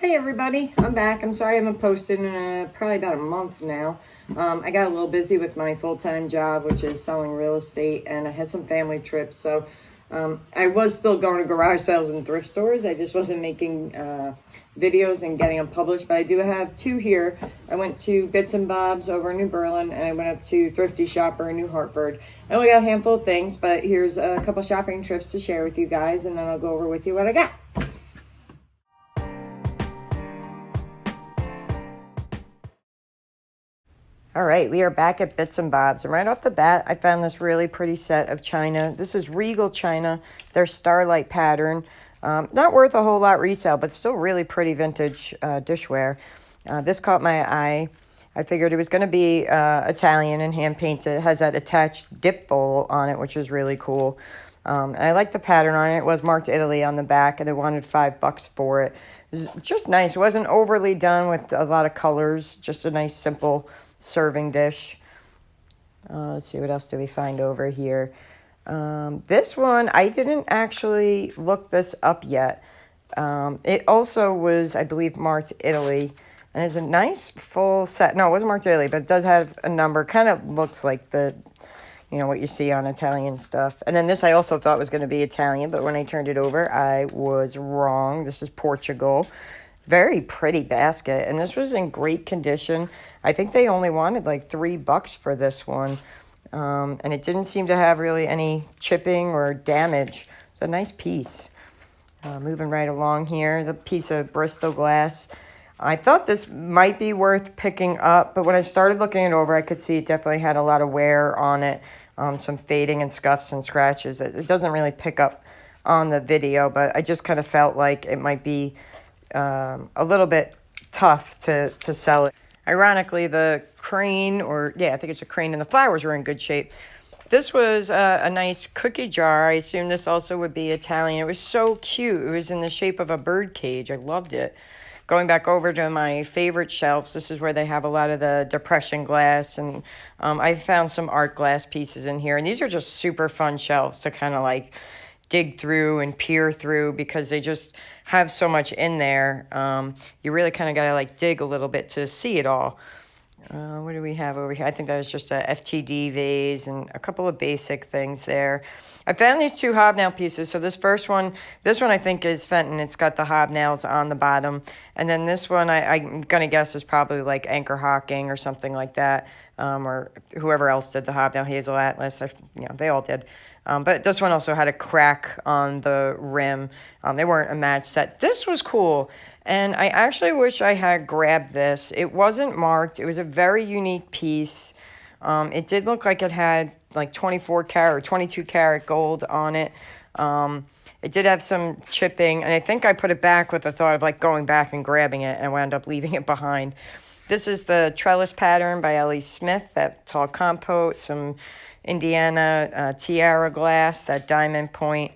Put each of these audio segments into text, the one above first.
Hey everybody, I'm back. I'm sorry I haven't posted in probably about a month now. I got a little busy with my full-time job, which is selling real estate, and I had some family trips. So I was still going to garage sales and thrift stores. I just wasn't making videos and getting them published, but I do have two here. I went to Bits and Bob's over in New Berlin, and I went up to Thrifty Shopper in New Hartford. I only got a handful of things, but here's a couple shopping trips to share with you guys, and then I'll go over with you what I got. All right, we are back at Bits and Bob's, and right off the bat, I found this really pretty set of china. This is Regal china, their Starlight pattern. Not worth a whole lot resale, but still really pretty vintage dishware. This caught my eye. I figured it was going to be Italian and hand-painted. It has that attached dip bowl on it, which is really cool. And I like the pattern on it. It was marked Italy on the back, and they wanted $5 for it. It was just nice. It wasn't overly done with a lot of colors, just a nice, simple serving dish. Let's see, what else do we find over here? This one, I didn't actually look this up yet. It also was, I believe, marked Italy. And it's a nice full set. No, it wasn't marked Italy, but it does have a number. Kind of looks like what you see on Italian stuff. And then this I also thought was going to be Italian, but when I turned it over, I was wrong. This is Portugal. Very pretty basket, and this was in great condition. I think they only wanted like $3 for this one, and it didn't seem to have really any chipping or damage. It's a nice piece. Moving right along here, the piece of Bristol glass. I thought this might be worth picking up, but when I started looking it over, I could see it definitely had a lot of wear on it, some fading and scuffs and scratches. It doesn't really pick up on the video, but I just kind of felt like it might be a little bit tough to sell it. Ironically, the crane, I think it's a crane, and the flowers were in good shape. This was a nice cookie jar. I assume this also would be Italian. It was so cute. It was in the shape of a bird cage. I loved it. Going back over to my favorite shelves, this is where they have a lot of the depression glass, and I found some art glass pieces in here. And these are just super fun shelves to kind of like dig through and peer through because they just have so much in there. You really kind of got to like dig a little bit to see it all. What do we have over here? I think that was just a FTD vase and a couple of basic things there. I found these two hobnail pieces. So this one I think is Fenton. It's got the hobnails on the bottom. And then this one I'm going to guess is probably like Anchor Hocking or something like that. Or whoever else did the hobnail, Hazel Atlas. They all did. But this one also had a crack on the rim. They weren't a match set. This was cool. And I actually wish I had grabbed this. It wasn't marked. It was a very unique piece. It did look like it had like 24 karat or 22 karat gold on it. It did have some chipping. And I think I put it back with the thought of like going back and grabbing it, and wound up leaving it behind. This is the trellis pattern by Ellie Smith, that tall compote, some Indiana tiara glass, that diamond point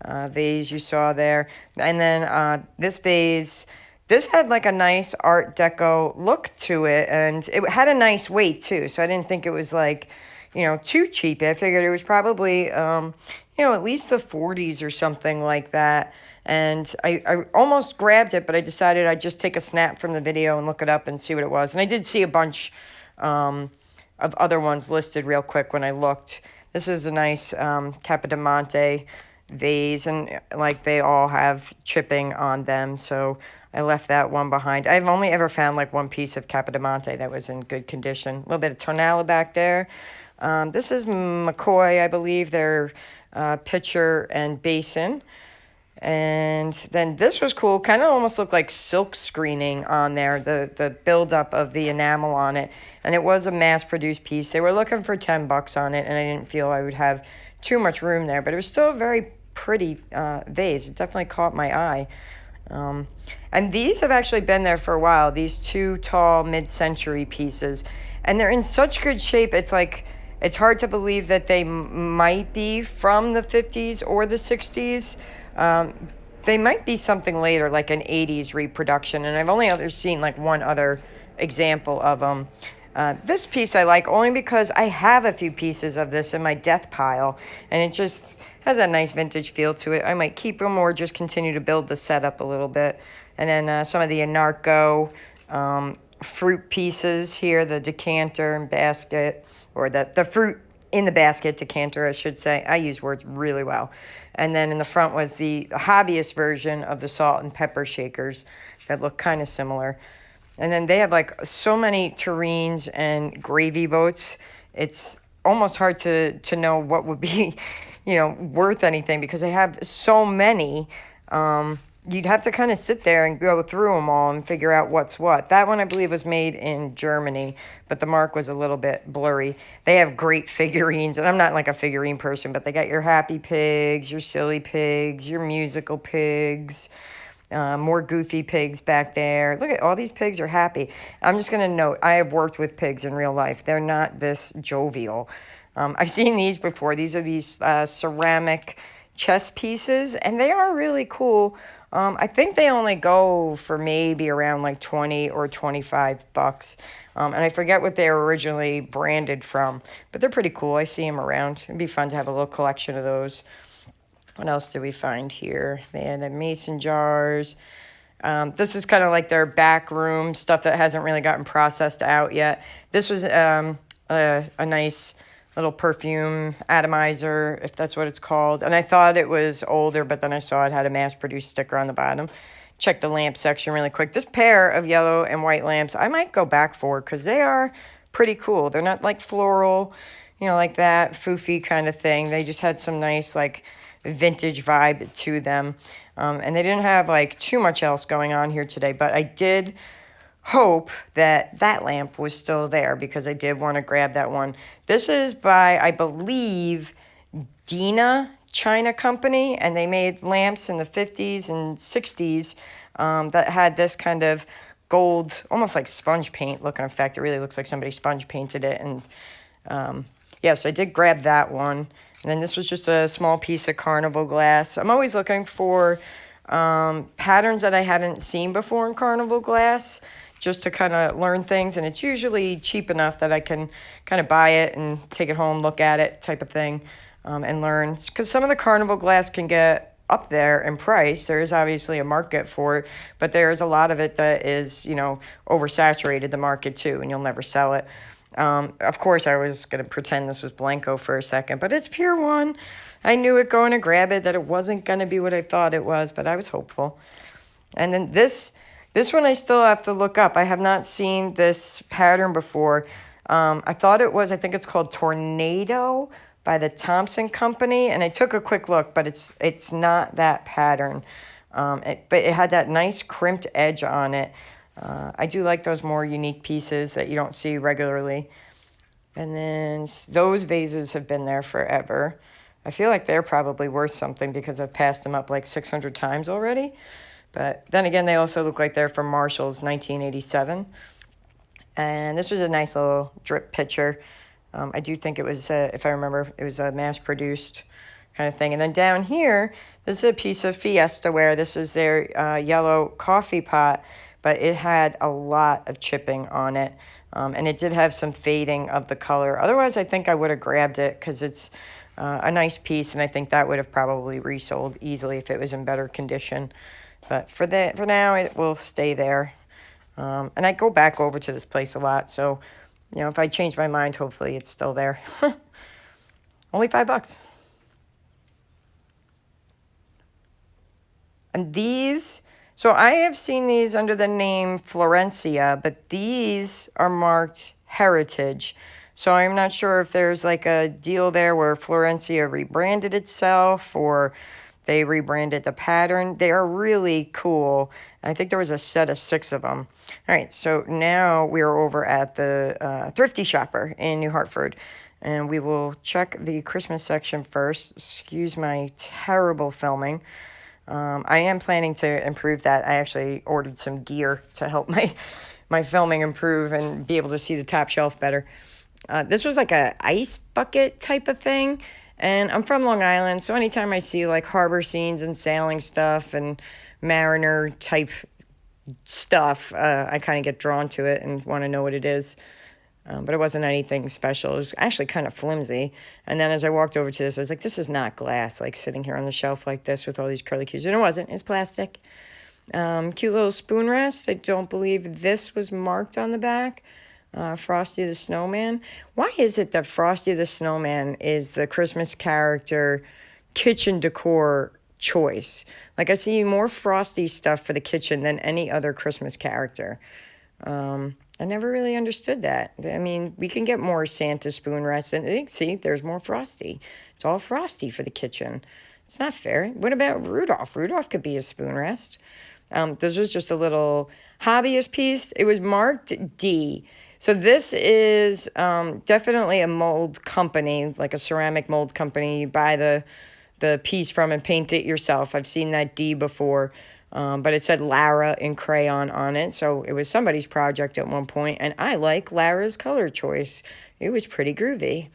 vase you saw there. And then this vase, this had like a nice Art Deco look to it, and it had a nice weight too. So I didn't think it was like, too cheap. I figured it was probably, at least the 40s or something like that. And I almost grabbed it, but I decided I'd just take a snap from the video and look it up and see what it was. And I did see a bunch of other ones listed real quick when I looked. This is a nice Capodimonte vase, and like they all have chipping on them, so I left that one behind. I've only ever found like one piece of Capodimonte that was in good condition. A little bit of tonalla back there. This is McCoy, I believe, their pitcher and basin. And then this was cool. Kind of almost looked like silk screening on there, the buildup of the enamel on it. And it was a mass-produced piece. They were looking for $10 on it, and I didn't feel I would have too much room there. But it was still a very pretty vase. It definitely caught my eye. And these have actually been there for a while, these two tall mid-century pieces. And they're in such good shape, it's hard to believe that they might be from the 50s or the 60s. They might be something later, like an 80s reproduction, and I've only seen like one other example of them. This piece I like only because I have a few pieces of this in my death pile, and it just has a nice vintage feel to it. I might keep them or just continue to build the setup a little bit. And then some of the Anarco fruit pieces here, the decanter and basket, or the fruit in the basket, decanter, I should say. I use words really well. And then in the front was the hobbyist version of the salt and pepper shakers that look kind of similar. And then they have like so many tureens and gravy boats. It's almost hard to know what would be, worth anything because they have so many. You'd have to kind of sit there and go through them all and figure out what's what. That one, I believe, was made in Germany, but the mark was a little bit blurry. They have great figurines, and I'm not like a figurine person, but they got your happy pigs, your silly pigs, your musical pigs, more goofy pigs back there. Look at all these pigs are happy. I'm just going to note, I have worked with pigs in real life. They're not this jovial. I've seen these before. These are these ceramic chess pieces, and they are really cool. I think they only go for maybe around like 20 or 25 bucks. And I forget what they were originally branded from, but they're pretty cool. I see them around. It'd be fun to have a little collection of those. What else do we find here? They had the mason jars. This is kind of like their back room stuff that hasn't really gotten processed out yet. This was a nice little perfume atomizer, if that's what it's called. And I thought it was older, but then I saw it had a mass-produced sticker on the bottom. Check the lamp section really quick. This pair of yellow and white lamps, I might go back for because they are pretty cool. They're not like floral, like that foofy kind of thing. They just had some nice, like, vintage vibe to them. And they didn't have, like, too much else going on here today, but I did hope that lamp was still there because I did want to grab that one. This is by, I believe, Dina China Company, and they made lamps in the 50s and 60s that had this kind of gold, almost like sponge paint looking effect. It really looks like somebody sponge painted it. And so I did grab that one. And then this was just a small piece of carnival glass. I'm always looking for patterns that I haven't seen before in carnival glass, just to kind of learn things, and it's usually cheap enough that I can kind of buy it and take it home, look at it type of thing, and learn. Because some of the carnival glass can get up there in price. There is obviously a market for it, but there's a lot of it that is, oversaturated the market too, and you'll never sell it. Of course, I was going to pretend this was Blanco for a second, but it's Pier 1. I knew it going to grab it, that it wasn't going to be what I thought it was, but I was hopeful. And then this one I still have to look up. I have not seen this pattern before. I think it's called Tornado by the Thompson Company, and I took a quick look, but it's not that pattern. But it had that nice crimped edge on it. I do like those more unique pieces that you don't see regularly. And then those vases have been there forever. I feel like they're probably worth something because I've passed them up like 600 times already. But then again, they also look like they're from Marshall's 1987. And this was a nice little drip pitcher. I do think it was, if I remember, it was a mass-produced kind of thing. And then down here, this is a piece of Fiesta ware. This is their yellow coffee pot, but it had a lot of chipping on it. And it did have some fading of the color. Otherwise, I think I would have grabbed it because it's a nice piece, and I think that would have probably resold easily if it was in better condition. But for now, it will stay there. And I go back over to this place a lot. So, if I change my mind, hopefully it's still there. Only $5. And these, so I have seen these under the name Florencia, but these are marked Heritage. So I'm not sure if there's like a deal there where Florencia rebranded itself or they rebranded the pattern. They are really cool. I think there was a set of 6 of them. All right, so now we are over at the Thrifty Shopper in New Hartford. And we will check the Christmas section first. Excuse my terrible filming. I am planning to improve that. I actually ordered some gear to help my filming improve and be able to see the top shelf better. This was like a ice bucket type of thing. And I'm from Long Island, so anytime I see like harbor scenes and sailing stuff and mariner type stuff, I kind of get drawn to it and want to know what it is. But it wasn't anything special. It was actually kind of flimsy. And then as I walked over to this, I was like, this is not glass, like sitting here on the shelf like this with all these curly cues. And it wasn't. It's plastic. Cute little spoon rest. I don't believe this was marked on the back. Frosty the Snowman. Why is it that Frosty the Snowman is the Christmas character kitchen decor choice? Like, I see more Frosty stuff for the kitchen than any other Christmas character. I never really understood that. I mean, we can get more Santa spoon rests, and see, there's more Frosty. It's all Frosty for the kitchen. It's not fair. What about Rudolph? Rudolph could be a spoon rest. This was just a little hobbyist piece. It was marked D. So this is definitely a mold company, like a ceramic mold company. You buy the piece from and paint it yourself. I've seen that D before, but it said Lara in crayon on it. So it was somebody's project at one point, and I like Lara's color choice. It was pretty groovy.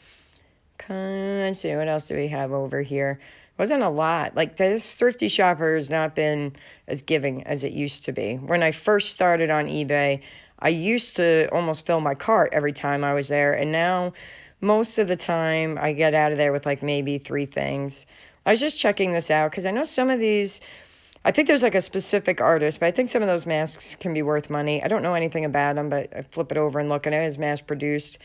Let's see, what else do we have over here? Wasn't a lot. Like, this Thrifty Shopper has not been as giving as it used to be. When I first started on eBay, I used to almost fill my cart every time I was there, and now most of the time I get out of there with like maybe 3 things. I was just checking this out because I know some of these, I think there's like a specific artist, but I think some of those masks can be worth money. I don't know anything about them, but I flip it over and look, and it is mass produced.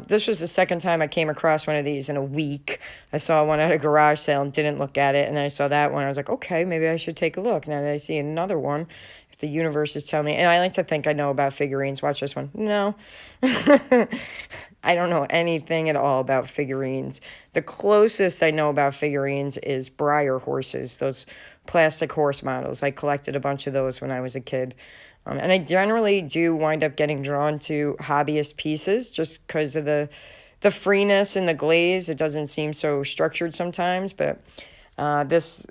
This was the second time I came across one of these in a week. I saw one at a garage sale and didn't look at it, and then I saw that one. I was like, okay, maybe I should take a look. Now that I see another one, if the universe is telling me, and I like to think I know about figurines. Watch this one. No. I don't know anything at all about figurines. The closest I know about figurines is Breyer horses, those plastic horse models. I collected a bunch of those when I was a kid. And I generally do wind up getting drawn to hobbyist pieces just because of the freeness and the glaze. It doesn't seem so structured sometimes, but this,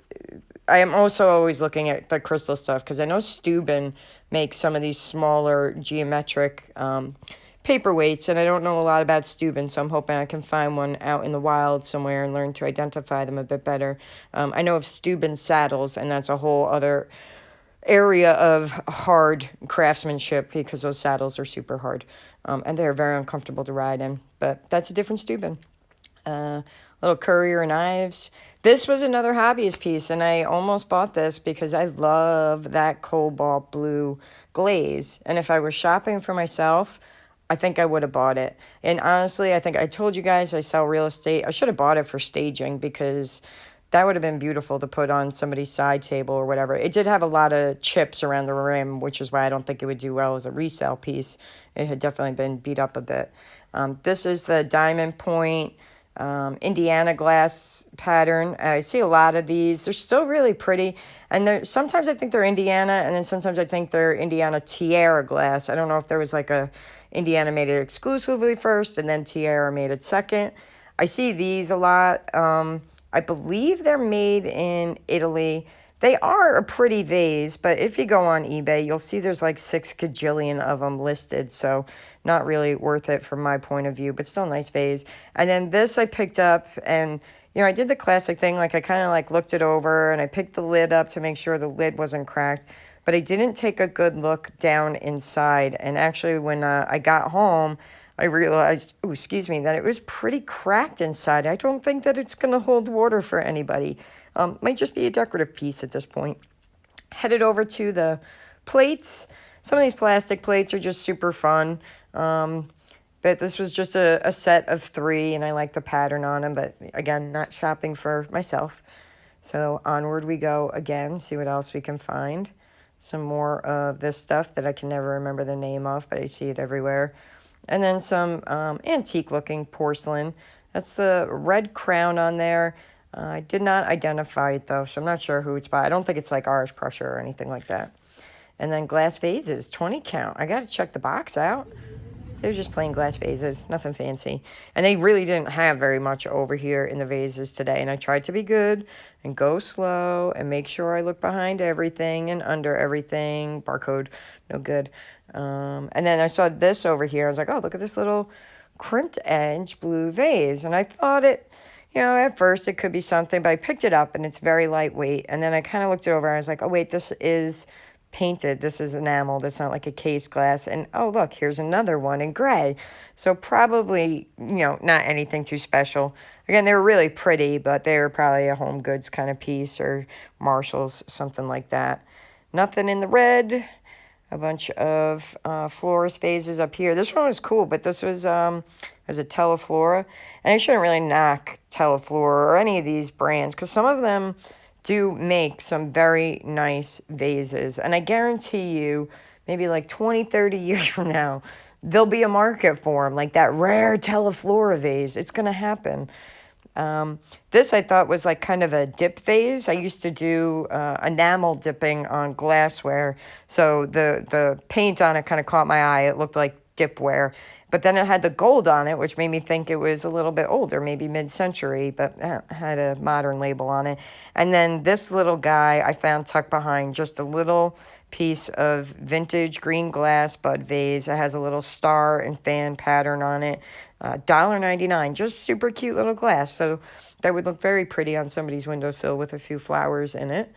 I am also always looking at the crystal stuff because I know Steuben makes some of these smaller geometric paperweights, and I don't know a lot about Steuben, so I'm hoping I can find one out in the wild somewhere and learn to identify them a bit better. I know of Steuben saddles, and that's a whole other area of hard craftsmanship because those saddles are super hard, and they're very uncomfortable to ride in, but that's a different Steuben. Little courier knives. This was another hobbyist piece, and I almost bought this because I love that cobalt blue glaze, and if I were shopping for myself, I think I would have bought it. And honestly, I think I told you guys I sell real estate. I should have bought it for staging because that would have been beautiful to put on somebody's side table or whatever. It did have a lot of chips around the rim, which is why I don't think it would do well as a resale piece. It had definitely been beat up a bit. This is the diamond point Indiana glass pattern. I see a lot of these. They're still really pretty. And sometimes I think they're Indiana, and then sometimes I think they're Indiana Tiara glass. I don't know if there was like a Indiana made it exclusively first and then Tiara made it second. I see these a lot. I believe they're made in Italy. They are a pretty vase, but if you go on eBay, you'll see there's like 6 gajillion of them listed, so not really worth it from my point of view, but still a nice vase. And then this I picked up, and you know, I did the classic thing, like I kind of like looked it over, and I picked the lid up to make sure the lid wasn't cracked, but I didn't take a good look down inside. And actually, when I got home, I realized, that it was pretty cracked inside. I don't think that it's going to hold water for anybody. Might just be a decorative piece at this point. Headed over to the plates. Some of these plastic plates are just super fun. But this was just a set of 3, and I like the pattern on them. But again, not shopping for myself. So onward we go again, see what else we can find. Some more of this stuff that I can never remember the name of, but I see it everywhere. And then some antique-looking porcelain. That's the red crown on there. I did not identify it, though, so I'm not sure who it's by. I don't think it's like Irish Prussia or anything like that. And then glass vases, 20 count. I got to check the box out. They're just plain glass vases, nothing fancy. And they really didn't have very much over here in the vases today. And I tried to be good and go slow and make sure I look behind everything and under everything. Barcode, no good. And then I saw this over here. I was like, oh, look at this little crimped edge blue vase. And I thought it, you know, at first it could be something, but I picked it up and it's very lightweight. And then I kind of looked it over and I was like, oh, wait, this is painted. This is enameled. It's not like a case glass. And oh, look, here's another one in gray. So probably, you know, not anything too special. Again, they were really pretty, but they were probably a home goods kind of piece or Marshall's, something like that. Nothing in the red. A bunch of florist vases up here. This one was cool, but this was a Teleflora. And I shouldn't really knock Teleflora or any of these brands, because some of them do make some very nice vases. And I guarantee you, maybe like 20, 30 years from now, there'll be a market for them, like that rare Teleflora vase. It's going to happen. This I thought was like kind of a dip vase. I used to do enamel dipping on glassware. So the paint on it kind of caught my eye. It looked like dipware. But then it had the gold on it, which made me think it was a little bit older, maybe mid-century, but it had a modern label on it. And then this little guy I found tucked behind, just a little piece of vintage green glass bud vase. It has a little star and fan pattern on it. $1.99, just super cute little glass. So that would look very pretty on somebody's windowsill with a few flowers in it.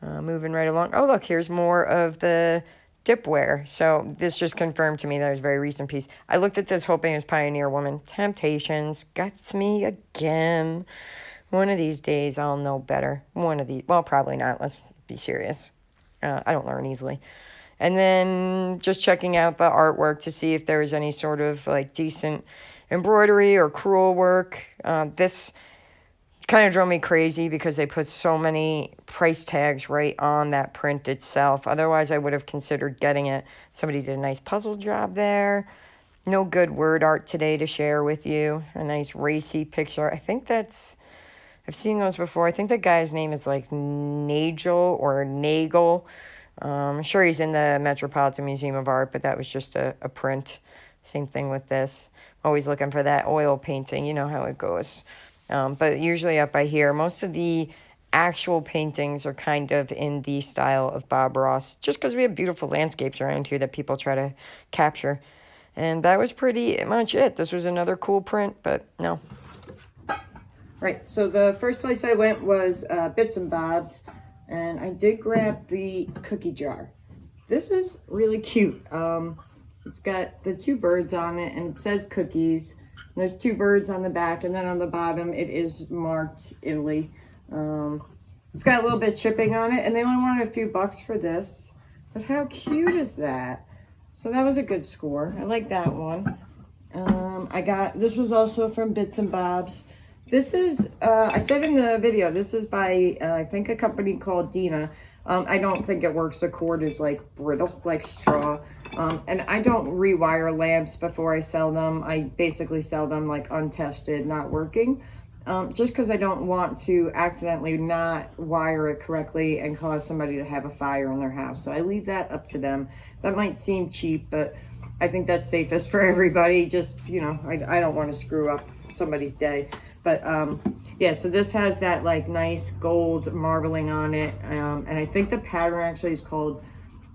Moving right along. Oh, look, here's more of the dipware. So this just confirmed to me that it was a very recent piece. I looked at this hoping it was Pioneer Woman. Temptations gets me again. One of these days I'll know better. One of these. Well, probably not. Let's be serious. I don't learn easily. And then just checking out the artwork to see if there was any sort of like decent embroidery or crewel work. This kind of drove me crazy because they put so many price tags right on that print itself. Otherwise, I would have considered getting it. Somebody did a nice puzzle job there. No good word art today to share with you. A nice racy picture. I think that's... I've seen those before. I think the guy's name is like Nagel or Nagel. I'm sure he's in the Metropolitan Museum of Art, but that was just a print. Same thing with this. Always looking for that oil painting. You know how it goes. But usually up by here, most of the actual paintings are kind of in the style of Bob Ross, just because we have beautiful landscapes around here that people try to capture. And that was pretty much it. This was another cool print, but no. Right, so the first place I went was Bits and Bob's, and I did grab the cookie jar. This is really cute. It's got the two birds on it, and it says cookies. There's two birds on the back, and then on the bottom it is marked Italy. It's got a little bit of chipping on it, and they only wanted a few bucks for this. But how cute is that? So that was a good score. I like that one. This was also from Bits and Bob's. This is, I said in the video, this is by, I think a company called Dina. I don't think it works. The cord is like brittle, like straw. And I don't rewire lamps before I sell them. I basically sell them like untested, not working. Just because I don't want to accidentally not wire it correctly and cause somebody to have a fire in their house. So I leave that up to them. That might seem cheap, but I think that's safest for everybody. Just, you know, I don't want to screw up somebody's day. But yeah, so this has that like nice gold marbling on it. And I think the pattern actually is called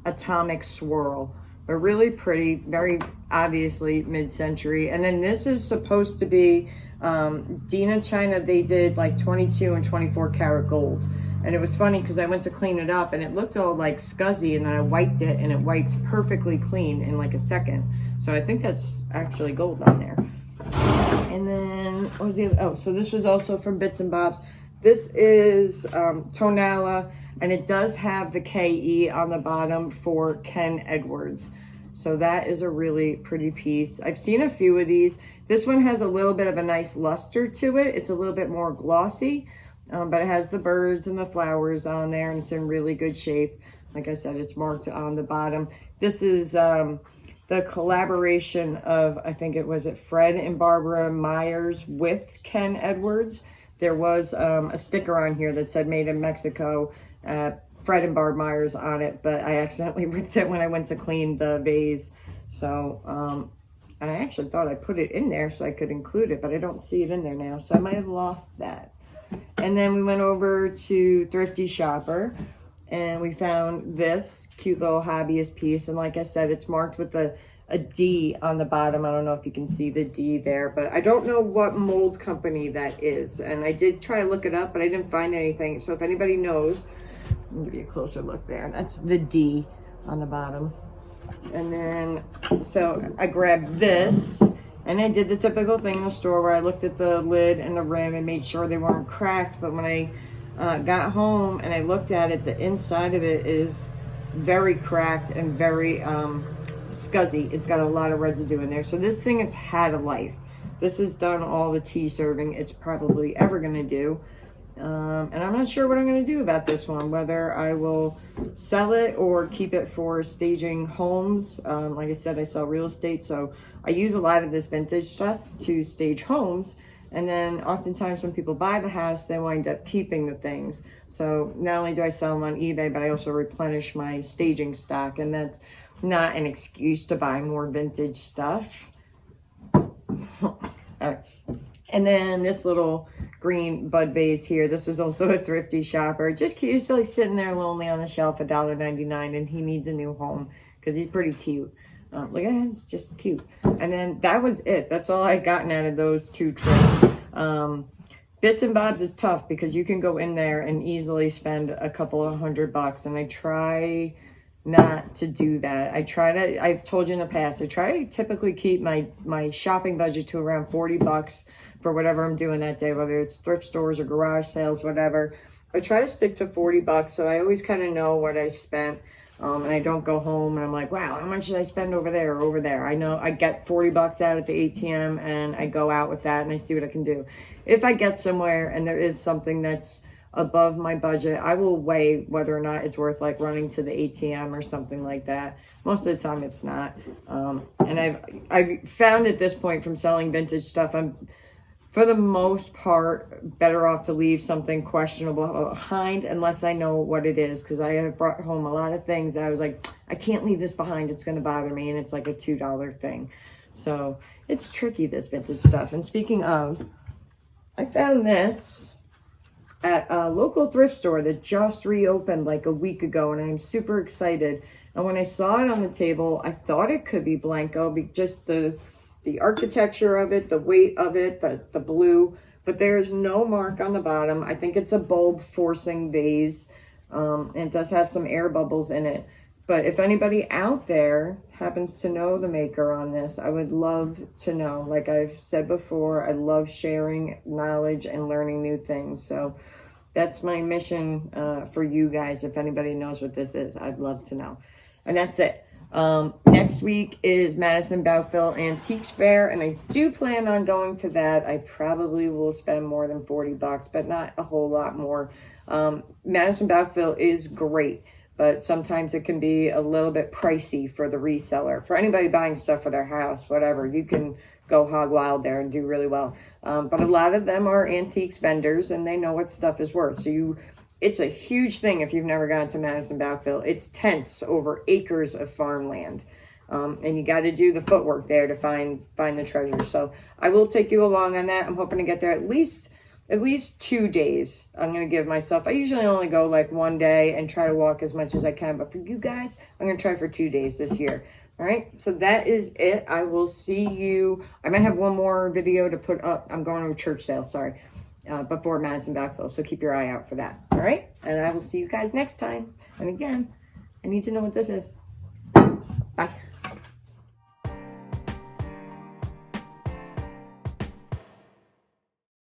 Atomic Swirl. They're really pretty, very obviously mid-century. And then this is supposed to be Dina China. They did like 22 and 24 karat gold. And it was funny because I went to clean it up and it looked all like scuzzy, and then I wiped it and it wiped perfectly clean in like a second. So I think that's actually gold on there. And then, what was the other? Oh, so this was also from Bits and Bob's. This is Tonala, and it does have the KE on the bottom for Ken Edwards. So that is a really pretty piece. I've seen a few of these. This one has a little bit of a nice luster to it. It's a little bit more glossy, but it has the birds and the flowers on there, and it's in really good shape. Like I said, it's marked on the bottom. This is the collaboration of, I think it was Fred and Barbara Myers with Ken Edwards. There was a sticker on here that said made in Mexico, Fred and Barb Myers on it, but I accidentally ripped it when I went to clean the vase. So I actually thought I put it in there so I could include it, but I don't see it in there now, so I might have lost that. And then we went over to Thrifty Shopper, and we found this cute little hobbyist piece. And like I said, it's marked with a D on the bottom. I don't know if you can see the D there, but I don't know what mold company that is. And I did try to look it up, but I didn't find anything. So if anybody knows, I'll give you a closer look there. That's the D on the bottom. And then, so I grabbed this, and I did the typical thing in the store where I looked at the lid and the rim and made sure they weren't cracked. But when I got home and I looked at it, the inside of it is very cracked and very scuzzy. It's got a lot of residue in there. So this thing has had a life. This has done all the tea serving it's probably ever going to do. And I'm not sure what I'm going to do about this one, whether I will sell it or keep it for staging homes. Like I said, I sell real estate, so I use a lot of this vintage stuff to stage homes. And then oftentimes when people buy the house, they wind up keeping the things. So not only do I sell them on eBay, but I also replenish my staging stock. And that's not an excuse to buy more vintage stuff. And then this little green bud vase here, this is also a Thrifty Shopper. Just cute, he's like sitting there lonely on the shelf, $1.99, and he needs a new home because he's pretty cute. Look at him, it's just cute. And then that was it. That's all I'd gotten out of those two trips. Bits and bobs is tough because you can go in there and easily spend a couple of $100, and I try not to do that. I've told you in the past, I try to typically keep my shopping budget to around $40 for whatever I'm doing that day, whether it's thrift stores or garage sales, whatever. I try to stick to $40, so I always kind of know what I spent, and I don't go home and I'm like, wow, how much did I spend over there or over there? I know I get $40 out at the ATM and I go out with that and I see what I can do. If I get somewhere and there is something that's above my budget, I will weigh whether or not it's worth like running to the ATM or something like that. Most of the time it's not. And I've found at this point from selling vintage stuff, I'm for the most part better off to leave something questionable behind unless I know what it is, because I have brought home a lot of things that I was like, I can't leave this behind, it's going to bother me, and it's like a $2 thing. So it's tricky, this vintage stuff. And speaking of, I found this at a local thrift store that just reopened like a week ago, and I'm super excited. And when I saw it on the table, I thought it could be Blanco, just the architecture of it, the weight of it, the blue, but there's no mark on the bottom. I think it's a bulb forcing vase, and it does have some air bubbles in it. But if anybody out there happens to know the maker on this, I would love to know. Like I've said before, I love sharing knowledge and learning new things. So that's my mission for you guys. If anybody knows what this is, I'd love to know. And that's it. Next week is Madison Bouckville Antiques Fair, and I do plan on going to that. I probably will spend more than $40, but not a whole lot more. Madison Bouckville is great, but sometimes it can be a little bit pricey for the reseller. For anybody buying stuff for their house, whatever, you can go hog wild there and do really well. But a lot of them are antiques vendors, and they know what stuff is worth. So it's a huge thing if you've never gone to Madison Bouckville. It's tents over acres of farmland. And you got to do the footwork there to find the treasure. So I will take you along on that. I'm hoping to get there at least 2 days. I'm going to give myself, I usually only go like one day and try to walk as much as I can. But for you guys, I'm going to try for 2 days this year. All right, so that is it. I will see you. I might have one more video to put up. I'm going to a church sale, sorry. Before Madison Bouckville, so keep your eye out for that. All right, and I will see you guys next time. And again, I need to know what this is. Bye.